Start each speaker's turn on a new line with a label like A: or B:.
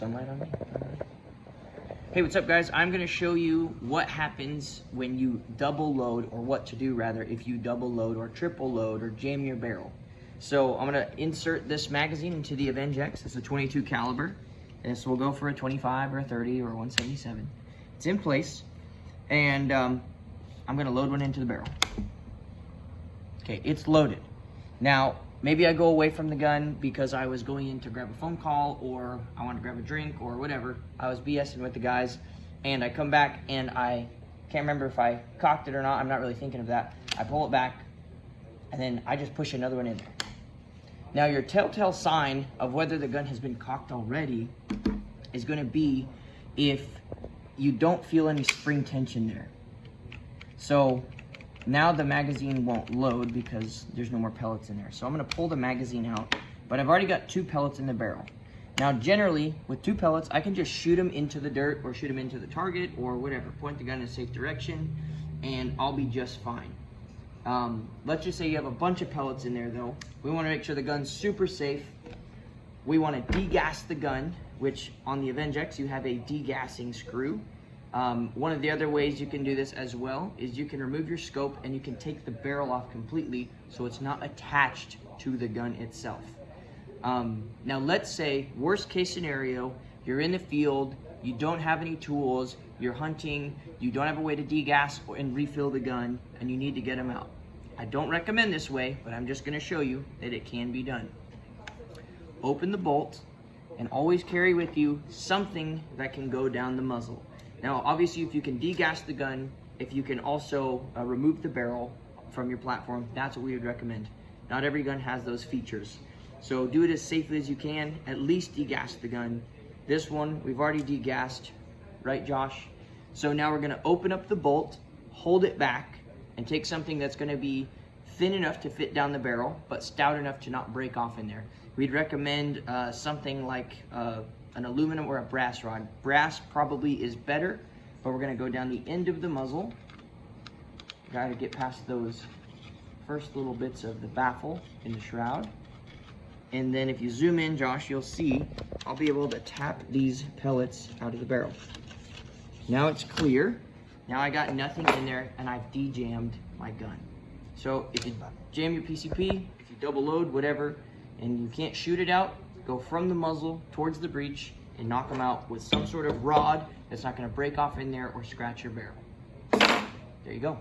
A: Sunlight on me. Hey, what's up guys? I'm gonna show you what happens when you double load, or what to do rather, if you double load or triple load or jam your barrel. So I'm gonna insert this magazine into the Avenge X. It's a 22 caliber. This will go for a 25 or a 30 or a 177. It's in place, and I'm gonna load one into the barrel. Okay, it's loaded. Now, maybe I go away from the gun because I was going in to grab a phone call, or I want to grab a drink, or whatever. I was BSing with the guys, and I come back and I can't remember if I cocked it or not. I'm not really thinking of that. I pull it back, and then I just push another one in there. Now, your telltale sign of whether the gun has been cocked already is going to be if you don't feel any spring tension there. So now the magazine won't load because there's no more pellets in there. So I'm gonna pull the magazine out, but I've already got 2 pellets in the barrel. Now generally, with 2 pellets, I can just shoot them into the dirt or shoot them into the target or whatever. Point the gun in a safe direction and I'll be just fine. Let's just say you have a bunch of pellets in there though. We wanna make sure the gun's super safe. We wanna degas the gun, which on the Avenge X, you have a degassing screw. One of the other ways you can do this as well is you can remove your scope and you can take the barrel off completely so it's not attached to the gun itself. Now let's say, worst case scenario, you're in the field, you don't have any tools, you're hunting, you don't have a way to degas and refill the gun, and you need to get them out. I don't recommend this way, but I'm just going to show you that it can be done. Open the bolt and always carry with you something that can go down the muzzle. Now, obviously, if you can degas the gun, if you can also remove the barrel from your platform, that's what we would recommend. Not every gun has those features. So do it as safely as you can, at least degas the gun. This one, we've already degassed, right, Josh? So now we're gonna open up the bolt, hold it back, and take something that's gonna be thin enough to fit down the barrel, but stout enough to not break off in there. We'd recommend something like an aluminum or a brass rod. Brass probably is better, but we're gonna go down the end of the muzzle. Gotta get past those first little bits of the baffle in the shroud. And then if you zoom in, Josh, you'll see I'll be able to tap these pellets out of the barrel. Now it's clear. Now I got nothing in there and I've de-jammed my gun. So if you jam your PCP, if you double load, whatever, and you can't shoot it out, go from the muzzle towards the breech and knock them out with some sort of rod that's not going to break off in there or scratch your barrel. There you go.